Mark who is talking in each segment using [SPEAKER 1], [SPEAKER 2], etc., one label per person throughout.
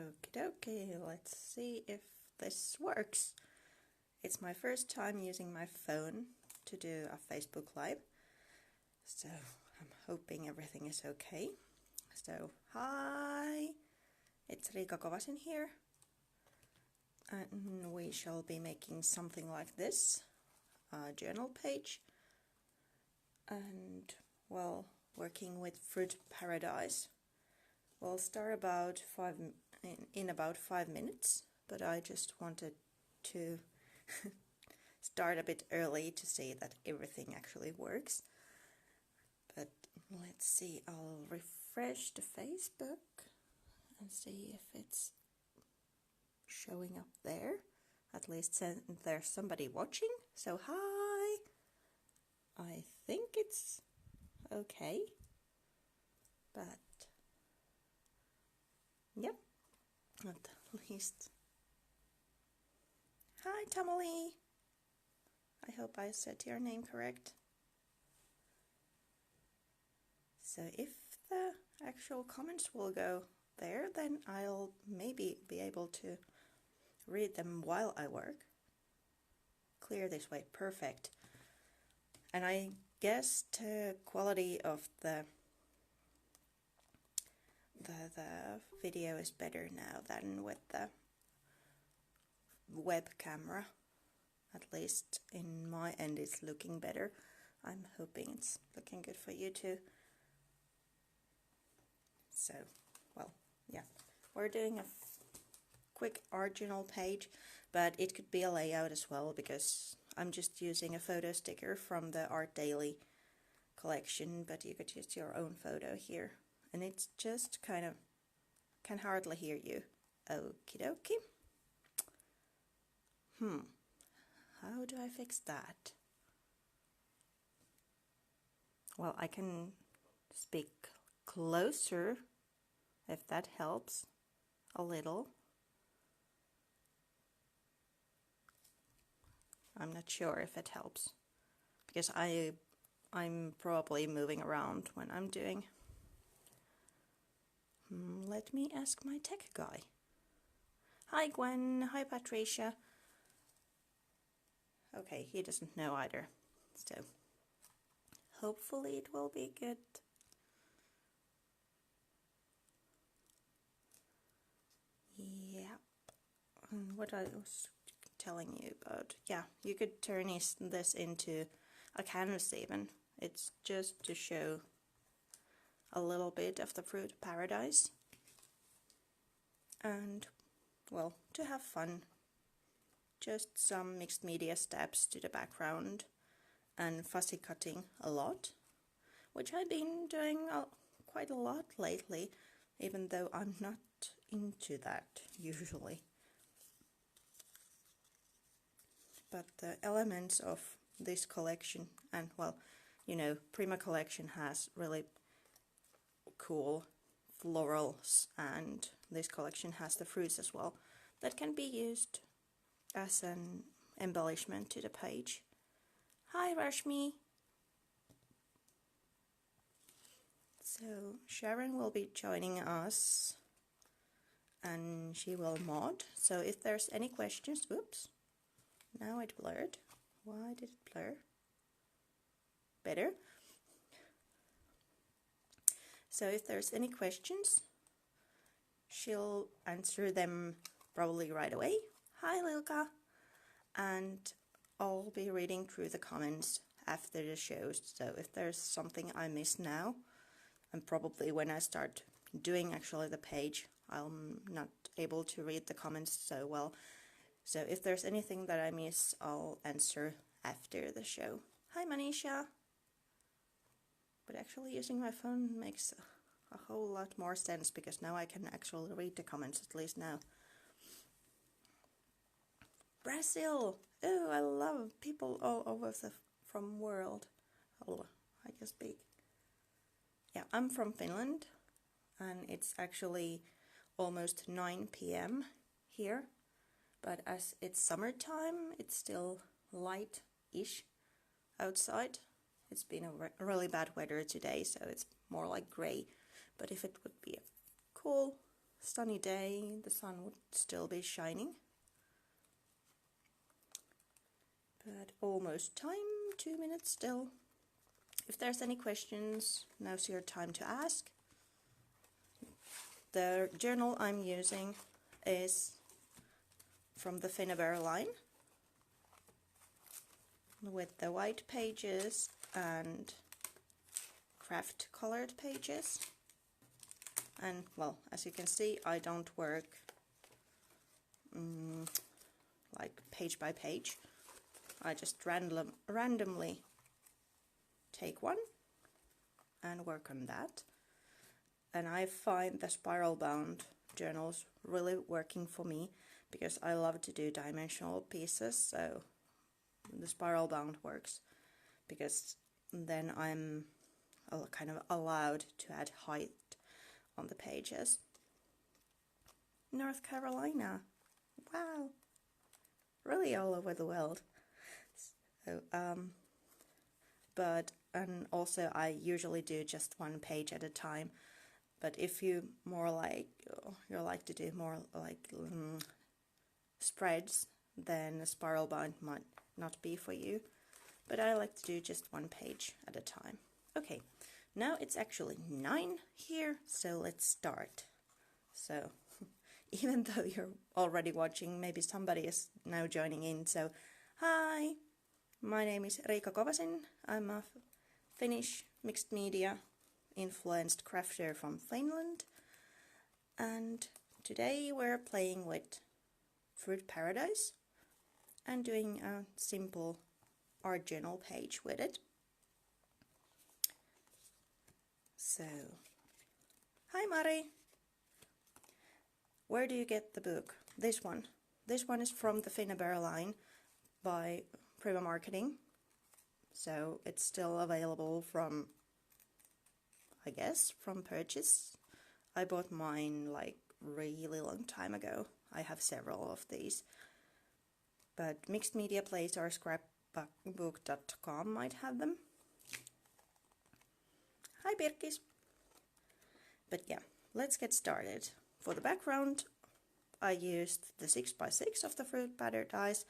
[SPEAKER 1] Okie dokie, let's see if this works. It's my first time using my phone to do a Facebook Live, so I'm hoping everything is okay. So, hi, it's Riika Kovasin here, and we shall be making something like this, a journal page, and, well, working with Fruit Paradise. We'll start in about 5 minutes, but I just wanted to start a bit early to see that everything actually works. But let's see, I'll refresh the Facebook and see if it's showing up there. At least there's somebody watching, so hi! I think it's okay, but yep, at least. Hi, Tamale! I hope I said your name correct. So if the actual comments will go there, then I'll maybe be able to read them while I work. Clear this way, perfect. And I guess the quality of the video is better now than with the web camera. At least in my end it's looking better. I'm hoping it's looking good for you too. So, well, yeah, we're doing a quick art journal page, but it could be a layout as well because I'm just using a photo sticker from the Art Daily collection, but you could use your own photo here. And it's just kind of, can hardly hear you. Okie dokie. How do I fix that? Well, I can speak closer if that helps a little. I'm not sure if it helps because I'm probably moving around when I'm doing. Let me ask my tech guy. Hi Gwen, hi Patricia. Okay, he doesn't know either, so hopefully it will be good. Yep. And what I was telling you about, yeah, you could turn this into a canvas even. It's just to show a little bit of the Fruit Paradise and, well, to have fun. Just some mixed media steps to the background and fussy cutting a lot, which I've been doing quite a lot lately, even though I'm not into that usually. But the elements of this collection, and well, you know, Prima collection has really cool florals, and this collection has the fruits as well, that can be used as an embellishment to the page. Hi Rashmi! So Sharon will be joining us and she will mod, so if there's any questions, oops, now it blurred. Why did it blur? Better. So if there's any questions, she'll answer them probably right away. Hi Lilka! And I'll be reading through the comments after the shows, so if there's something I miss now, and probably when I start doing actually the page, I'm not able to read the comments so well. So if there's anything that I miss, I'll answer after the show. Hi Manisha! But actually using my phone makes a whole lot more sense because now I can actually read the comments, at least now. Brazil! Oh, I love people all over from world. Oh, I can speak. Yeah, I'm from Finland, and it's actually almost 9 p.m. here. But as it's summertime, it's still light-ish outside. It's been a really bad weather today, so it's more like grey. But if it would be a cool sunny day, the sun would still be shining. But almost time, 2 minutes still. If there's any questions, now's your time to ask. The journal I'm using is from the Finnabair line, with the white pages and craft colored pages. And well, as you can see, I don't work like page by page. I just randomly take one and work on that. And I find the spiral bound journals really working for me because I love to do dimensional pieces, so the spiral bound works because then I'm kind of allowed to add height on the pages. North Carolina, wow, really all over the world. So, and also I usually do just one page at a time. But if you like to do more like spreads, then a spiral bound might not be for you. But I like to do just one page at a time. Okay, now it's actually 9 here, so let's start. So, even though you're already watching, maybe somebody is now joining in. So, hi, my name is Riikka Kovasin. I'm a Finnish mixed media influenced crafter from Finland, and today we're playing with Fruit Paradise and doing a simple art journal page with it. So, hi Mari! Where do you get the book? This one. This one is from the Finnabair line by Prima Marketing, so it's still available from, I guess, from purchase. I bought mine like really long time ago. I have several of these. But Mixed Media Place or scrapbook.com might have them. Hi Birkis! But yeah, let's get started. For the background, I used the 6x6 of the Fruit Paradise,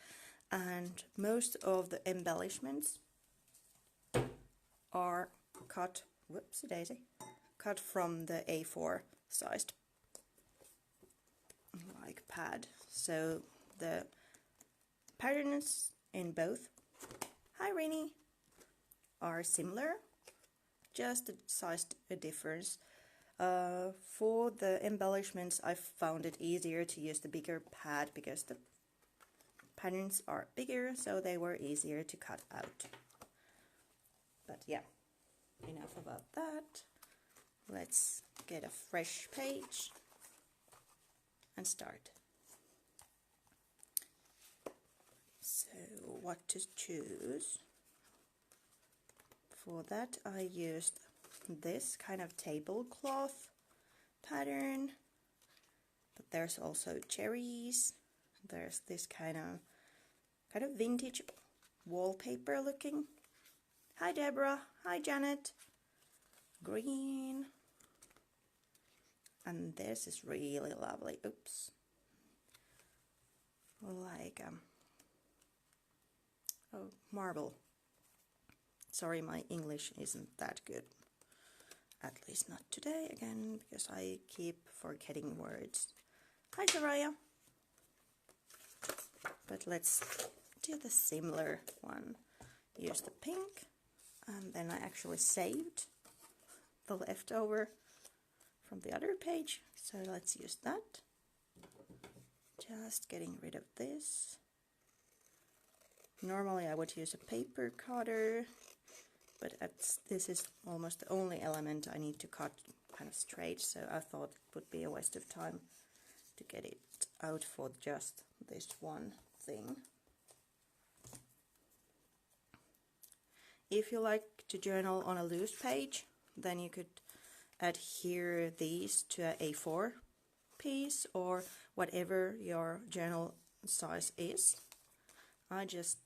[SPEAKER 1] and most of the embellishments are cut, whoopsie daisy, cut from the A4 sized like pad. So the patterns in both, hi Rainy, are similar, just a size difference. For the embellishments, I found it easier to use the bigger pad because the patterns are bigger, so they were easier to cut out. But yeah, enough about that. Let's get a fresh page and start. So, what to choose? For that, I used this kind of tablecloth pattern, but there's also cherries. There's this kind of vintage wallpaper looking. Hi Deborah, hi Janet. Green. And this is really lovely. Oops. Like oh, marble. Sorry, my English isn't that good. At least not today again, because I keep forgetting words. Hi Soraya. But let's do the similar one. Use the pink, and then I actually saved the leftover from the other page, so let's use that. Just getting rid of this. Normally I would use a paper cutter, but this is almost the only element I need to cut kind of straight, so I thought it would be a waste of time to get it out for just this one thing. If you like to journal on a loose page, then you could adhere these to an A4 piece or whatever your journal size is. I just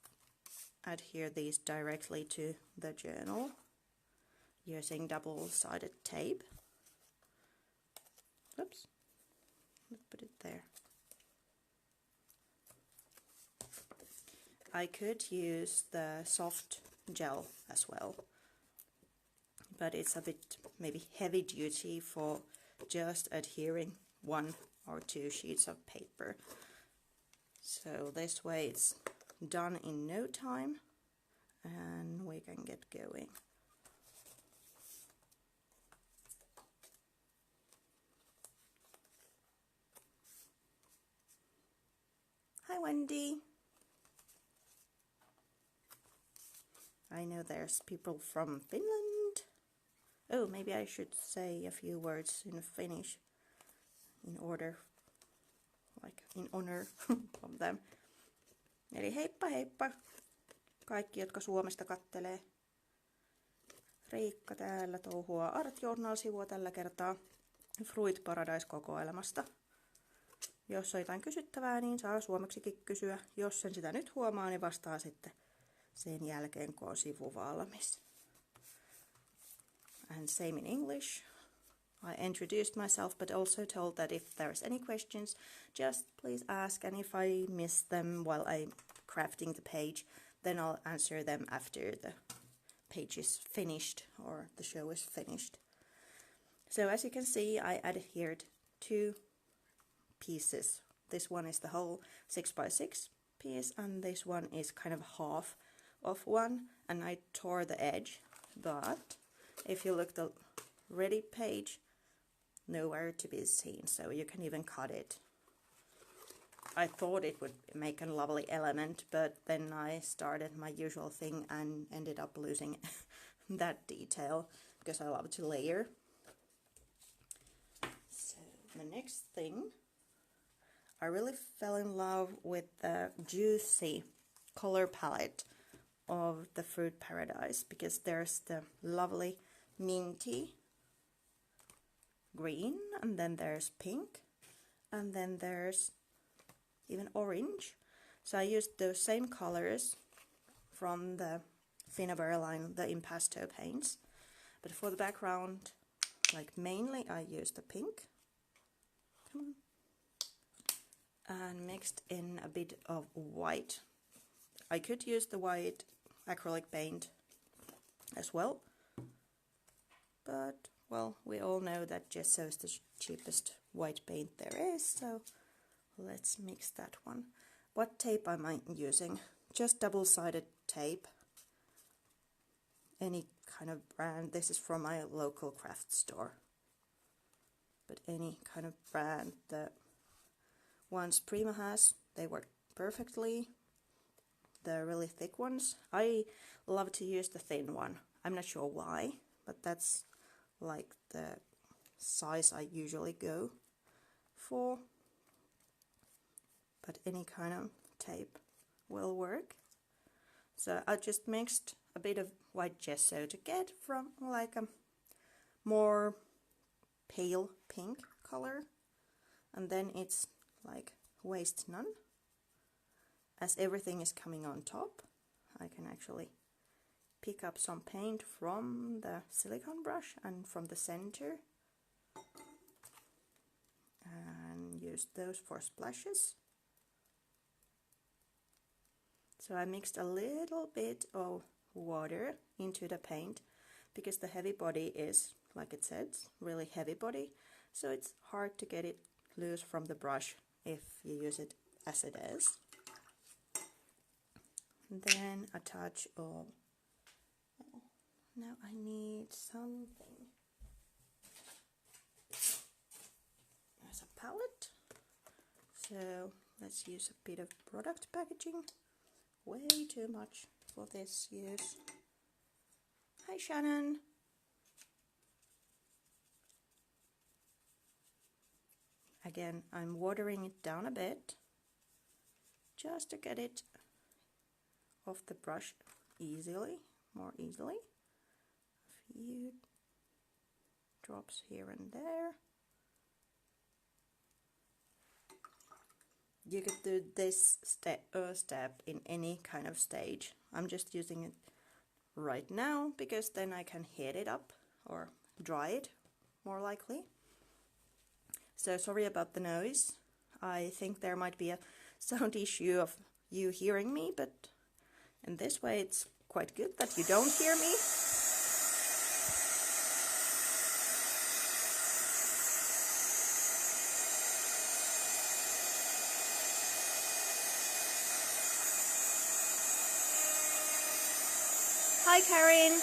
[SPEAKER 1] adhere these directly to the journal using double-sided tape. Oops. there. I could use the soft gel as well, but it's a bit maybe heavy duty for just adhering 1 or 2 sheets of paper. So this way it's done in no time and we can get going. Hi Wendy! I know there's people from Finland. Oh, maybe I should say a few words in Finnish in order, like in honor of them. Eli heippa heippa kaikki, jotka Suomesta kattelee. Riikka täällä touhua Art Journal-sivua tällä kertaa Fruit Paradise-kokoelmasta. Jos on jotain kysyttävää, niin saa suomeksikin kysyä. Jos sen sitä nyt huomaa, niin vastaa sitten sen jälkeen, kun on sivu valmis. And same in English. I introduced myself, but also told that if there's any questions, just please ask. And if I miss them while I'm crafting the page, then I'll answer them after the page is finished or the show is finished. So as you can see, I adhered 2 pieces. This one is the whole 6x6 piece, and this one is kind of half of one, and I tore the edge. But if you look the ready page, nowhere to be seen, so you can even cut it. I thought it would make a lovely element, but then I started my usual thing and ended up losing that detail because I love to layer. So the next thing, I really fell in love with the juicy color palette of the Fruit Paradise, because there's the lovely minty green, and then there's pink, and then there's even orange. So I used those same colors from the Finnabair line, the Impasto paints, but for the background, like mainly I used the pink. Come on. And mixed in a bit of white. I could use the white acrylic paint as well, but well, we all know that gesso is the cheapest white paint there is, so let's mix that one. What tape am I using? Just double-sided tape, any kind of brand. This is from my local craft store, but any kind of brand. The ones Prima has, they work perfectly. The really thick ones, I love to use the thin one. I'm not sure why, but that's like the size I usually go for. But any kind of tape will work. So I just mixed a bit of white gesso to get from like a more pale pink color, and then it's like waste none. As everything is coming on top, I can actually pick up some paint from the silicone brush and from the center and use those for splashes. So I mixed a little bit of water into the paint because the heavy body is, like it says, really heavy body, so it's hard to get it loose from the brush if you use it as it is. Then a touch of, now I need something. There's a palette, so let's use a bit of product packaging. Way too much for this use. Hi Shannon. Again, I'm watering it down a bit just to get it off the brush more easily. A few drops here and there. You could do this step in any kind of stage. I'm just using it right now because then I can heat it up or dry it more likely. So sorry about the noise. I think there might be a sound issue of you hearing me, but in this way it's quite good that you don't hear me. Hi, Karen.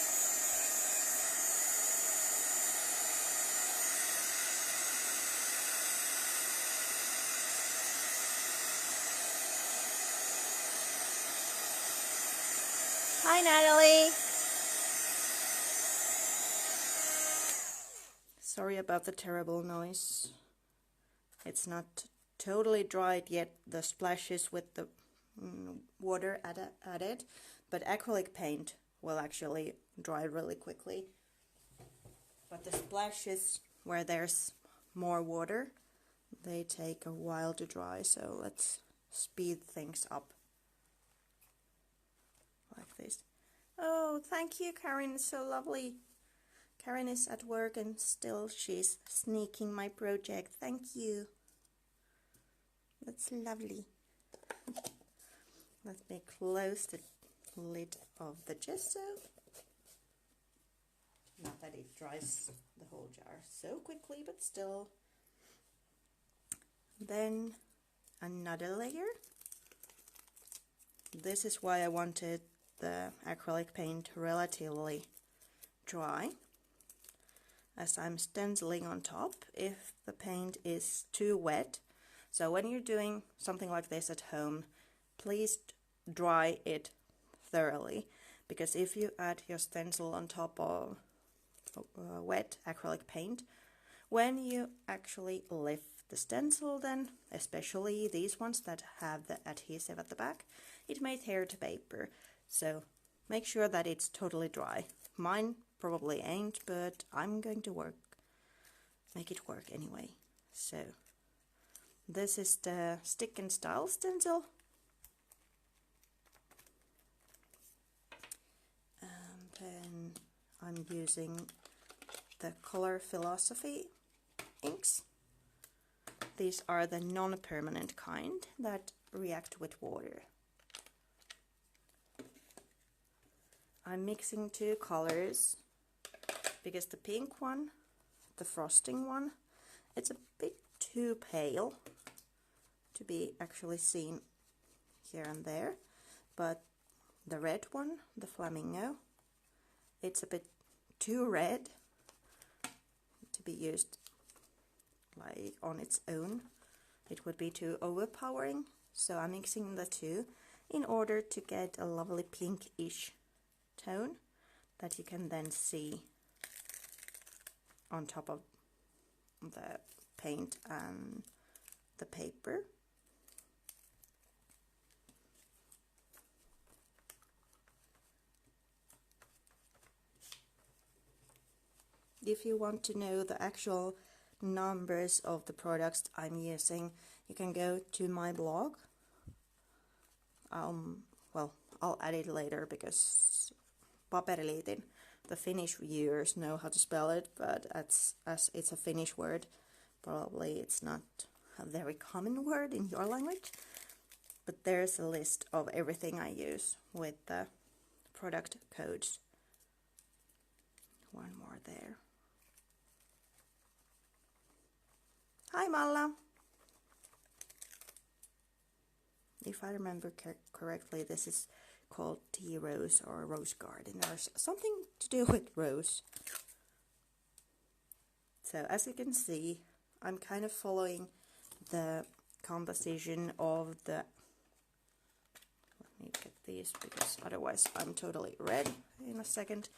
[SPEAKER 1] Hi, Natalie. Sorry about the terrible noise. It's not totally dried yet, the splashes with the water added, but acrylic paint will actually dry really quickly. But the splashes where there's more water, they take a while to dry, so let's speed things up. Like this. Oh, thank you, Karen, it's so lovely. Karen is at work and still she's sneaking my project. Thank you. That's lovely. Let me close the lid of the gesso. Not that it dries the whole jar so quickly, but still. Then another layer. This is why I wanted the acrylic paint relatively dry, as I'm stenciling on top if the paint is too wet. So when you're doing something like this at home, please dry it thoroughly, because if you add your stencil on top of wet acrylic paint, when you actually lift the stencil, then especially these ones that have the adhesive at the back, it may tear to paper. So make sure that it's totally dry. Mine probably ain't, but I'm going to make it work anyway. So this is the stick and style stencil. And then I'm using the Color Philosophy inks. These are the non-permanent kind that react with water. I'm mixing two colors because the pink one, the frosting one, it's a bit too pale to be actually seen here and there, but the red one, the flamingo, it's a bit too red to be used like on its own. It would be too overpowering, so I'm mixing the two in order to get a lovely pinkish tone that you can then see on top of the paint and the paper. If you want to know the actual numbers of the products I'm using, you can go to my blog. Well, I'll add it later because paperiliitin, the Finnish viewers know how to spell it, but as it's a Finnish word, probably it's not a very common word in your language. But there's a list of everything I use with the product codes. One more there. Hi, Malla. If I remember correctly, this is called tea rose or rose garden, or something to do with rose. So as you can see, I'm kind of following the composition of the, let me get these because otherwise I'm totally red in a second,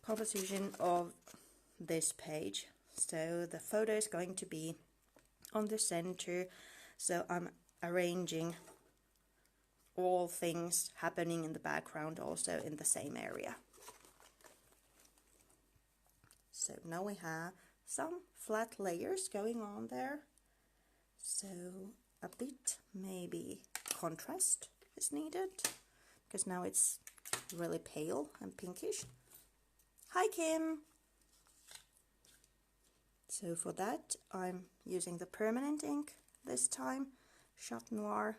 [SPEAKER 1] composition of this page. So the photo is going to be on the center, so I'm arranging all things happening in the background also in the same area. So now we have some flat layers going on there, so a bit maybe contrast is needed because now it's really pale and pinkish. Hi, Kim! So for that I'm using the permanent ink this time, Chat Noir,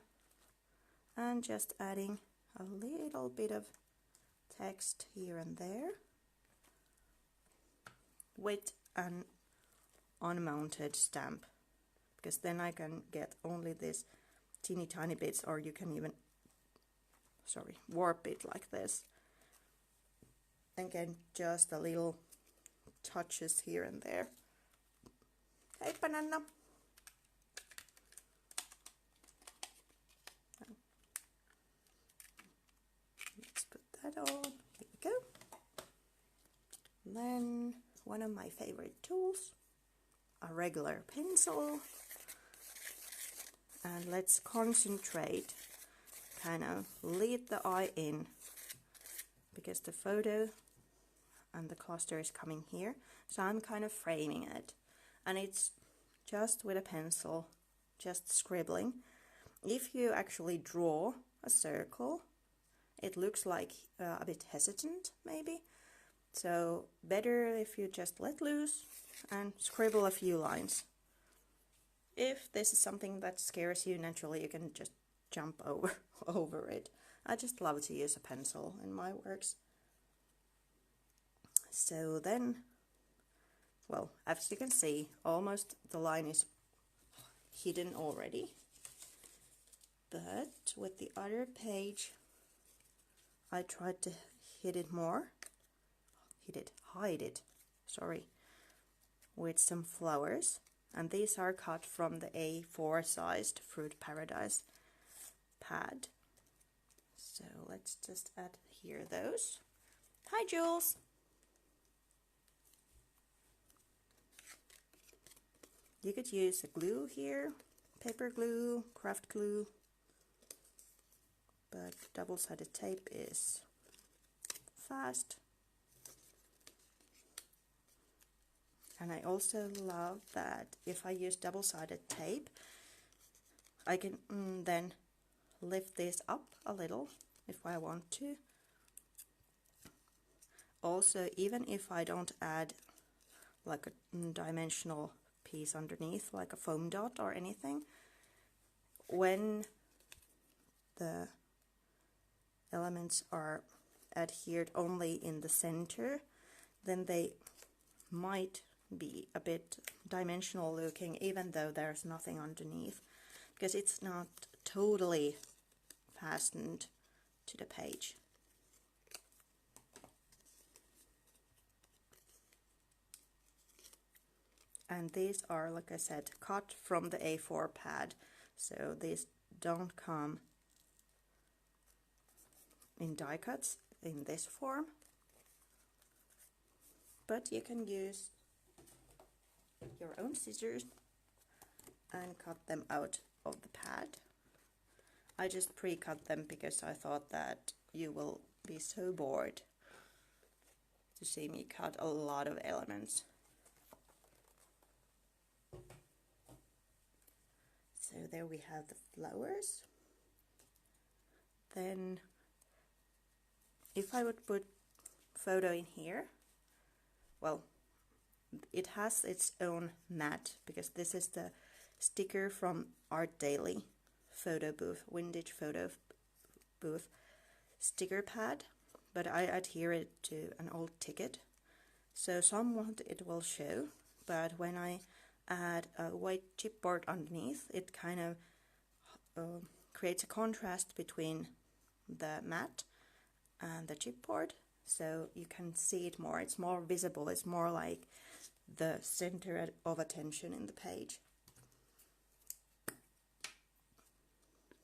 [SPEAKER 1] and just adding a little bit of text here and there with an unmounted stamp, because then I can get only this teeny tiny bits, or you can even warp it like this and get just a little touches here and there. Hey banana! Let's put that on. Here we go. Then one of my favorite tools, a regular pencil, and let's concentrate, kind of lead the eye in, because the photo and the cluster is coming here, so I'm kind of framing it, and it's just with a pencil, just scribbling. If you actually draw a circle, it looks like a bit hesitant maybe, so better if you just let loose and scribble a few lines. If this is something that scares you, naturally you can just jump over it. I just love to use a pencil in my works. So then, well, as you can see, almost the line is hidden already. But with the other page, I tried to hide it, with some flowers. And these are cut from the A4 sized Fruit Paradise pad. So let's just add here those. Hi Jules! You could use a glue here, paper glue, craft glue, but double-sided tape is fast. And I also love that if I use double-sided tape, I can then lift this up a little if I want to. Also, even if I don't add like a dimensional piece underneath, like a foam dot or anything, when the elements are adhered only in the center, then they might be a bit dimensional looking, even though there's nothing underneath, because it's not totally fastened to the page. And these are, like I said, cut from the A4 pad, so these don't come in die cuts in this form, but you can use your own scissors and cut them out of the pad. I just pre-cut them because I thought that you will be so bored to see me cut a lot of elements. So there we have the flowers. Then if I would put photo in here, well, it has its own mat, because this is the sticker from Art Daily photo booth, vintage photo booth sticker pad, but I adhere it to an old ticket, so somewhat it will show, but when I add a white chipboard underneath, it kind of creates a contrast between the mat and the chipboard, so you can see it more. It's more visible. It's more like the center of attention in the page.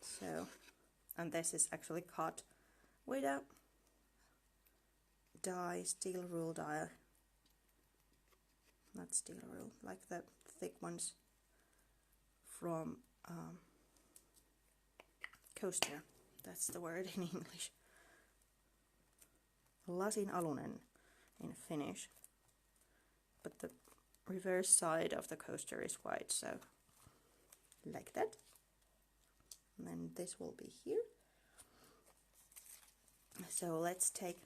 [SPEAKER 1] So, and this is actually cut with a die, steel rule die, not steel rule, like the thick ones from coaster. That's the word in English. Lasin alunen in Finnish. But the reverse side of the coaster is white, so like that. And then this will be here. So let's take,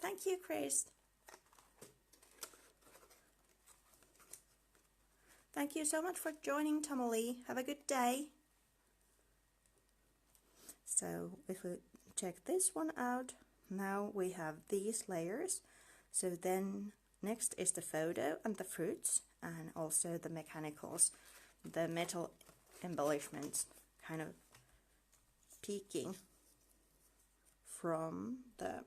[SPEAKER 1] thank you Chris. Thank you so much for joining, Tamale. Have a good day. So if we check this one out, now we have these layers. So then next is the photo and the fruits, and also the mechanicals, the metal embellishments kind of peeking from the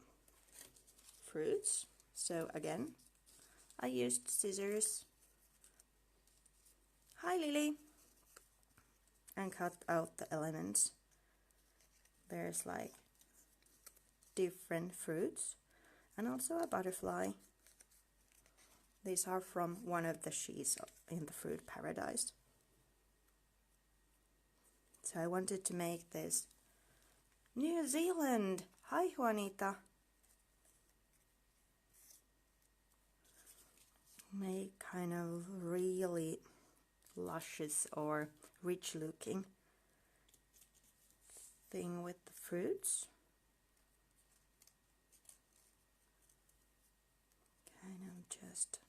[SPEAKER 1] fruits. So again, I used scissors. Hi Lily! And cut out the elements. There's like different fruits and also a butterfly. These are from one of the sheets in the fruit paradise. So I wanted to make this New Zealand. Hi Juanita. Make kind of really luscious or rich looking thing with the fruits. Kind of just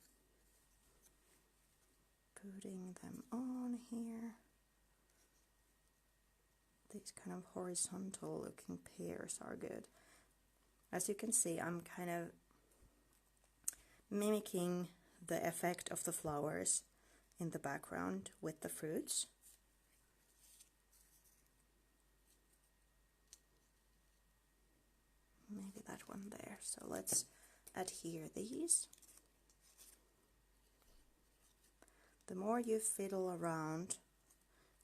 [SPEAKER 1] putting them on here. These kind of horizontal looking pears are good. As you can see, I'm kind of mimicking the effect of the flowers in the background with the fruits. Maybe that one there. So let's adhere these. The more you fiddle around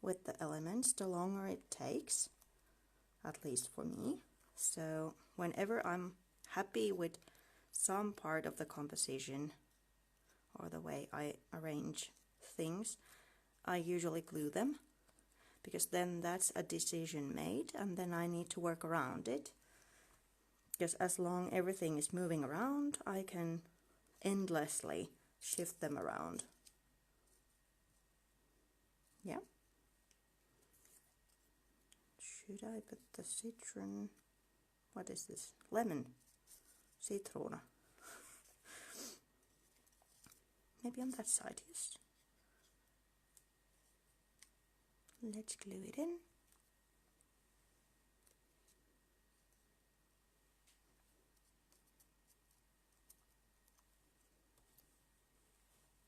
[SPEAKER 1] with the elements, the longer it takes, at least for me. So whenever I'm happy with some part of the composition or the way I arrange things, I usually glue them, because then that's a decision made and then I need to work around it. Because as long everything is moving around, I can endlessly shift them around. Yeah. Should I put the citron? What is this? Lemon. Citrona. Maybe on that side, yes. Let's glue it in.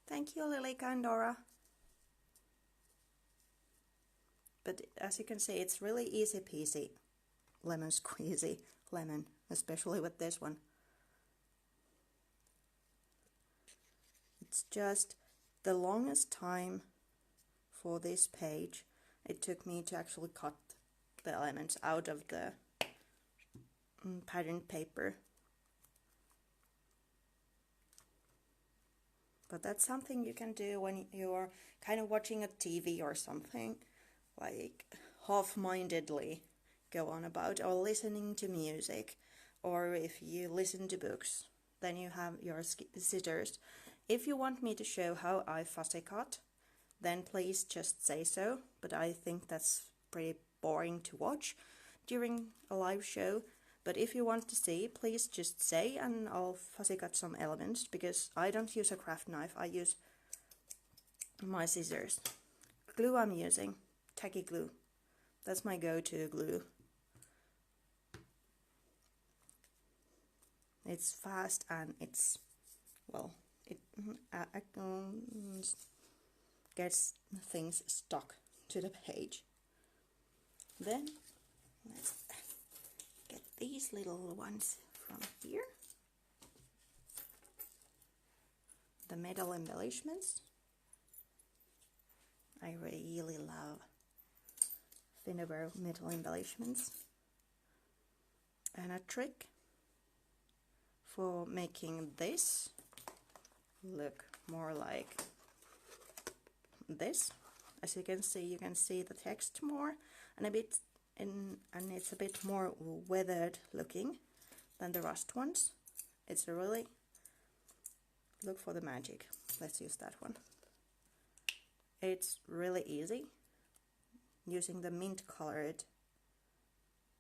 [SPEAKER 1] Thank you, Lilika and Dora. But as you can see, it's really easy peasy, lemon squeezy lemon, especially with this one. It's just the longest time for this page it took me to actually cut the elements out of the patterned paper. But that's something you can do when you're kind of watching a TV or something, like half-mindedly go on about, or listening to music, or if you listen to books, then you have your scissors. If you want me to show how I fussy cut, then please just say so, but I think that's pretty boring to watch during a live show. But if you want to see, please just say and I'll fussy cut some elements, because I don't use a craft knife, I use my scissors. Glue I'm using, tacky glue. That's my go-to glue. It's fast and it's, well, it gets things stuck to the page. Then let's get these little ones from here. The metal embellishments. I really love Finnever metal embellishments. And a trick for making this look more like this. As you can see the text more and it's a bit more weathered looking than the rust ones. It's a really, look for the magic. Let's use that one. It's really easy using the mint colored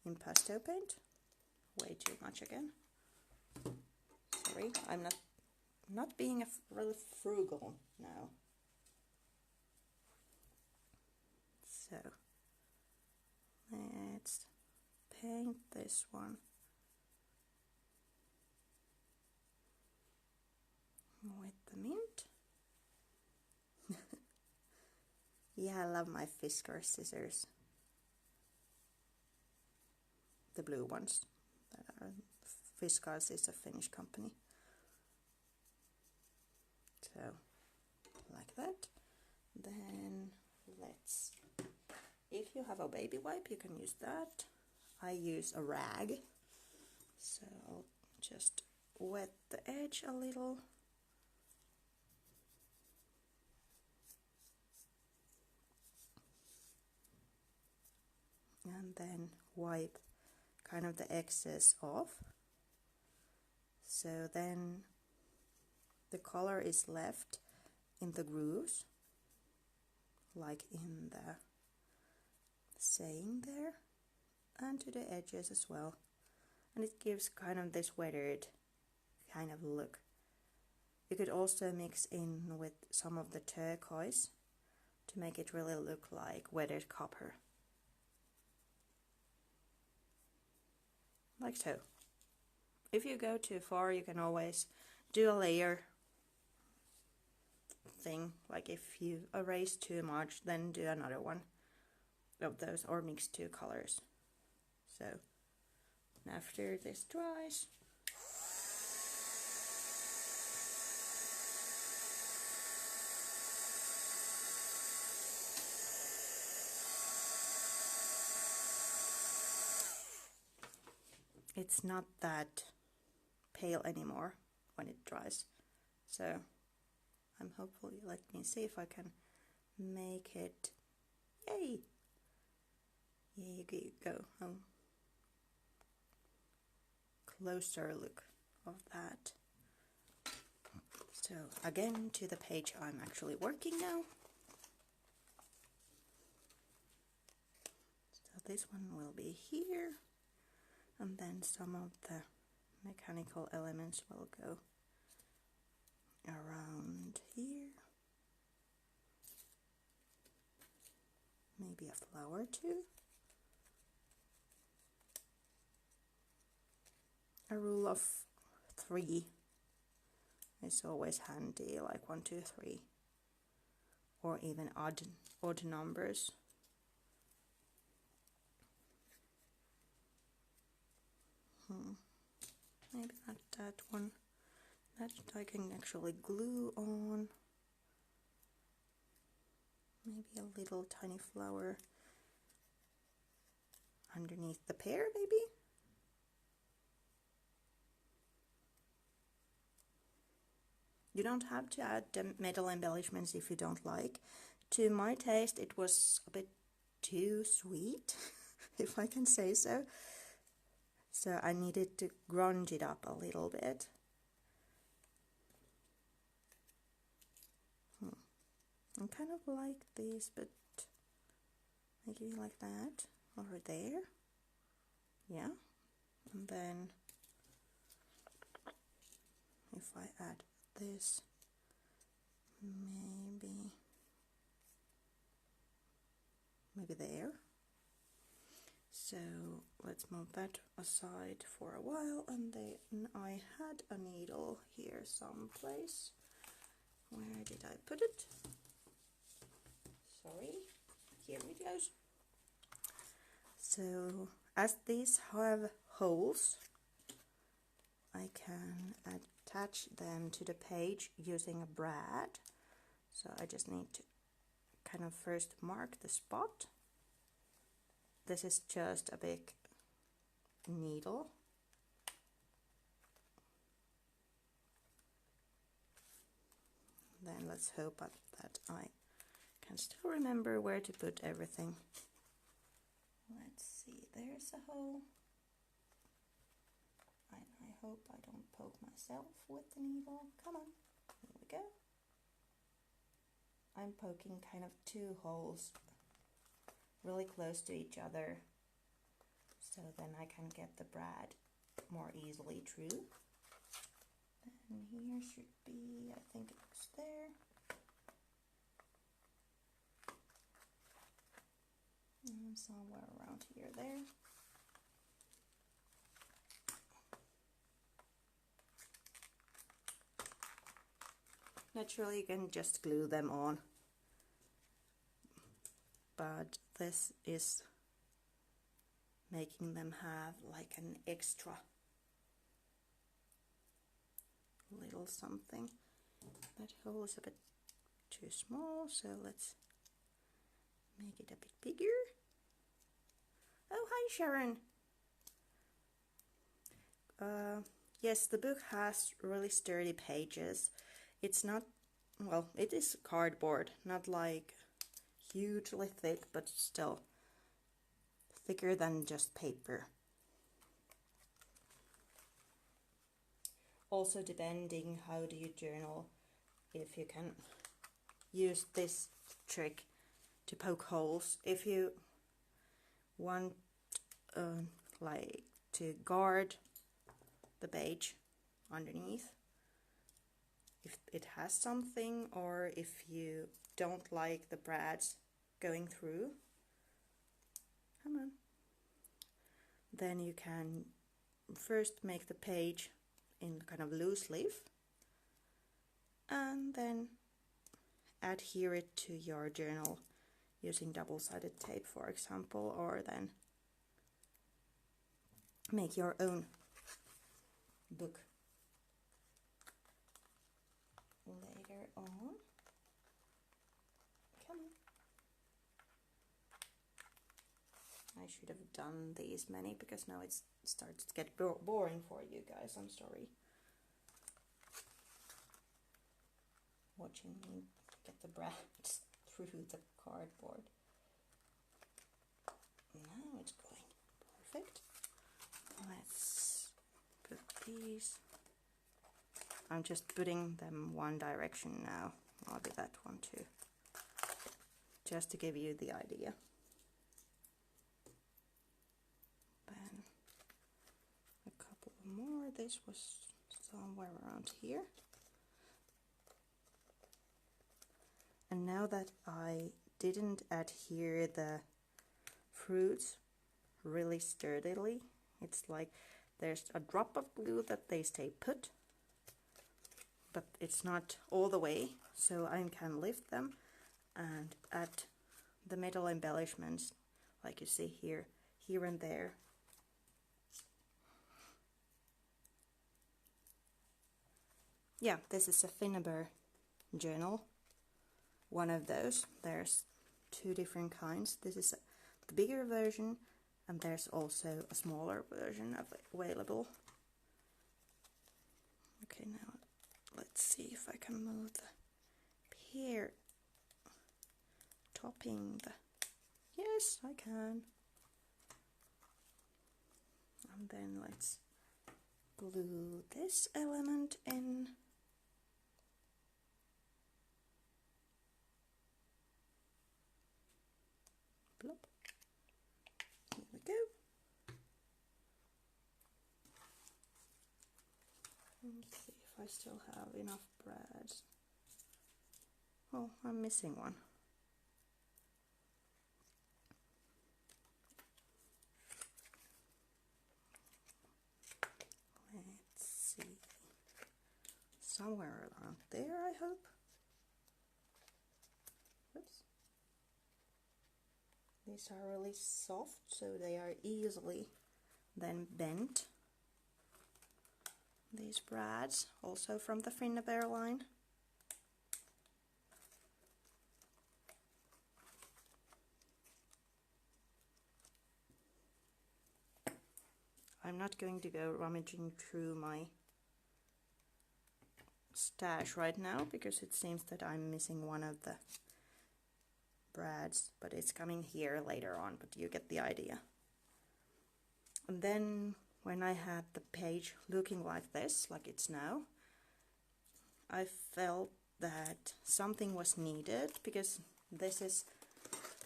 [SPEAKER 1] impasto paint. Way too much again. Sorry, I'm not being really frugal now. So let's paint this one with the mint. Yeah, I love my Fiskars scissors. The blue ones. That are Fiskars is a Finnish company. So, like that. Then let's, if you have a baby wipe, you can use that. I use a rag. So I'll just wet the edge a little. And then wipe kind of the excess off. So then the color is left in the grooves, like in the saying there, and to the edges as well. And it gives kind of this weathered kind of look. You could also mix in with some of the turquoise to make it really look like weathered copper. Like so. If you go too far, you can always do a layer thing, like if you erase too much, then do another one of those, or mix two colors. So after this dries, it's not that pale anymore when it dries. So I'm hopefully, let me see if I can make it, yay! Here you go. Closer look of that. So again, to the page I'm actually working now. So this one will be here, and then some of the mechanical elements will go around here. Maybe a flower too. A rule of 3 is always handy, like 1, 2, 3, or even odd numbers. Maybe not that one. That I can actually glue on. Maybe a little tiny flower underneath the pear, maybe? You don't have to add the metal embellishments if you don't like. To my taste, it was a bit too sweet, if I can say so. So I needed to grunge it up a little bit. I kind of like this, but maybe like that over there. Yeah. And then if I add this, maybe there. So let's move that aside for a while, and then I had a needle here someplace. Where did I put it? Sorry, here it goes. So as these have holes, I can attach them to the page using a brad. So I just need to kind of first mark the spot. This is just a big needle. Then let's hope that I can still remember where to put everything. Let's see, there's a hole. I hope I don't poke myself with the needle. Come on, here we go. I'm poking kind of 2 holes really close to each other, so then I can get the brad more easily through. Then here should be, I think it's there. somewhere around here, there. Naturally, you can just glue them on, but this is making them have like an extra little something. That hole is a bit too small, so let's make it a bit bigger. Oh, hi Sharon! Yes, the book has really sturdy pages. It's not, well, it is cardboard, not like hugely thick, but still thicker than just paper. Also, depending how do you journal, if you can use this trick to poke holes. If you want like to guard the page underneath, if it has something, or if you don't like the brads going through, come on, then you can first make the page in kind of loose leaf and then adhere it to your journal using double-sided tape, for example, or then make your own book later on. Come on. I should have done these many because now it starts to get boring for you guys. I'm sorry. Watching me get the brads through the cardboard. Now it's going perfect. Let's put these. I'm just putting them one direction now. I'll do that one too, just to give you the idea. Then a couple more. This was somewhere around here. And now that I didn't adhere the fruits really sturdily, it's like there's a drop of glue that they stay put, but it's not all the way, so I can lift them and add the metal embellishments like you see here and there. Yeah, this is a Finnaber journal, one of those. There's two different kinds. This is the bigger version, and there's also a smaller version available. Okay, now let's see if I can move the pear topping the... Yes, I can. And then let's glue this element in. Plop. Here we go. Let's see if I still have enough brads. Oh, I'm missing one. Let's see. Somewhere around there, I hope. Oops. These are really soft, so they are easily then bent. These brads, also from the Finnaber line. I'm not going to go rummaging through my stash right now because it seems that I'm missing one of the brads, but it's coming here later on, but you get the idea. And then when I had the page looking like this, like it's now, I felt that something was needed because this is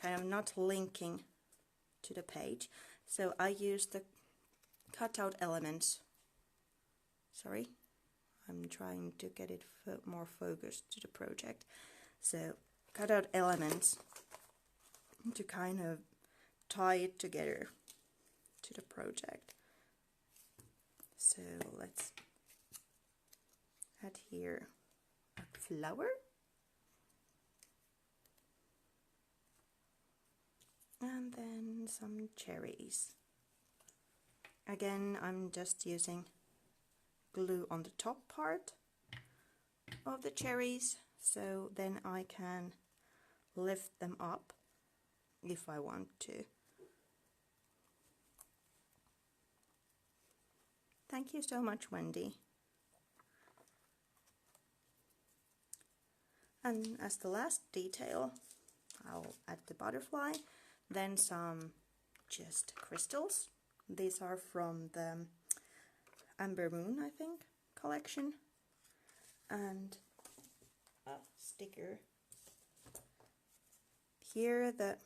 [SPEAKER 1] kind of not linking to the page. So I used the cutout elements. Sorry, I'm trying to get it more focused to the project. So cutout elements to kind of tie it together to the project. So let's add here a flower. And then some cherries. Again, I'm just using glue on the top part of the cherries, so then I can lift them up if I want to. Thank you so much, Wendy. And as the last detail, I'll add the butterfly, then some just crystals. These are from the Amber Moon, I think, collection. And a sticker. Here the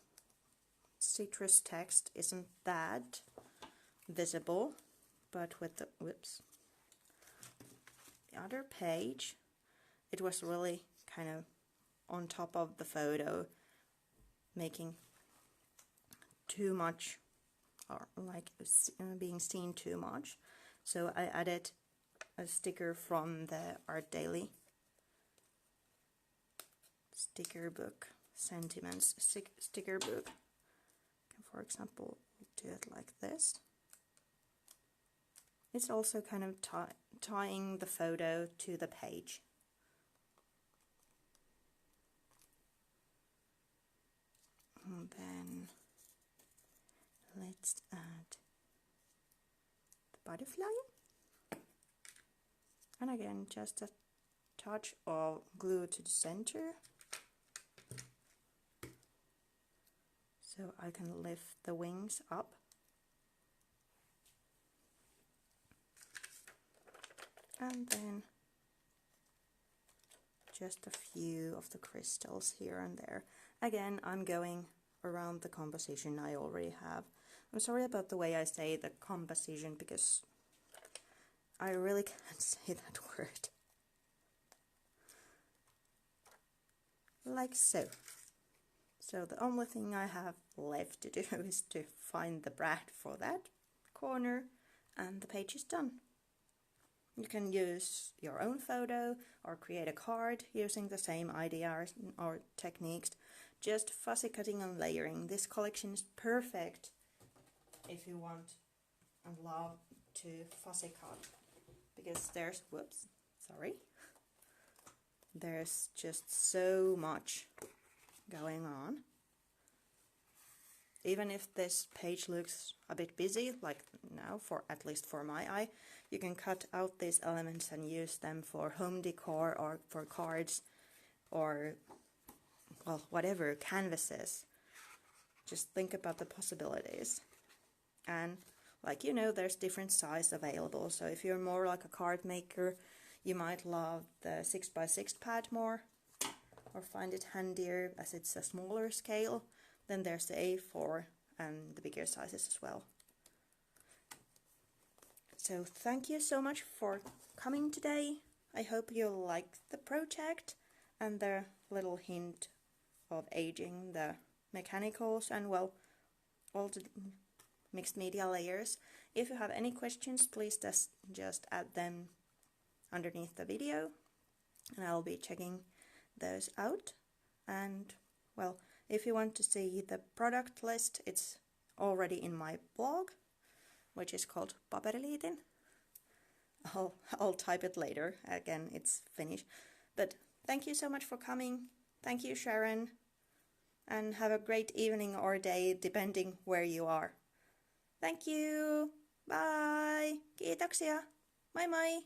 [SPEAKER 1] citrus text isn't that visible, but with the other page, it was really kind of on top of the photo, making too much, or like being seen too much. So I added a sticker from the Art Daily sticker book, sentiments sticker book. For example, do it like this. It's also kind of tying the photo to the page. And then let's add the butterfly. And again, just a touch of glue to the center, so I can lift the wings up. And then just a few of the crystals here and there. Again, I'm going around the composition I already have. I'm sorry about the way I say the composition, because I really can't say that word. Like so. So the only thing I have left to do is to find the brad for that corner, and the page is done. You can use your own photo or create a card using the same ideas or techniques. Just fussy cutting and layering. This collection is perfect if you want and love to fussy cut, because there's, there's just so much going on. Even if this page looks a bit busy, like now, at least for my eye, you can cut out these elements and use them for home decor or for cards or, well, whatever, canvases. Just think about the possibilities. And like, you know, there's different size available. So if you're more like a card maker, you might love the 6x6 pad more, or find it handier as it's a smaller scale. Then there's the A4 and the bigger sizes as well. So thank you so much for coming today. I hope you liked the project and the little hint of aging the mechanicals and, well, all the mixed media layers. If you have any questions, please just add them underneath the video, and I'll be checking those out. And, well, if you want to see the product list, it's already in my blog, which is called Paperiliitin. I'll type it later. Again, it's Finnish. But thank you so much for coming. Thank you, Sharon. And have a great evening or day, depending where you are. Thank you. Bye. Kiitoksia. Moi moi.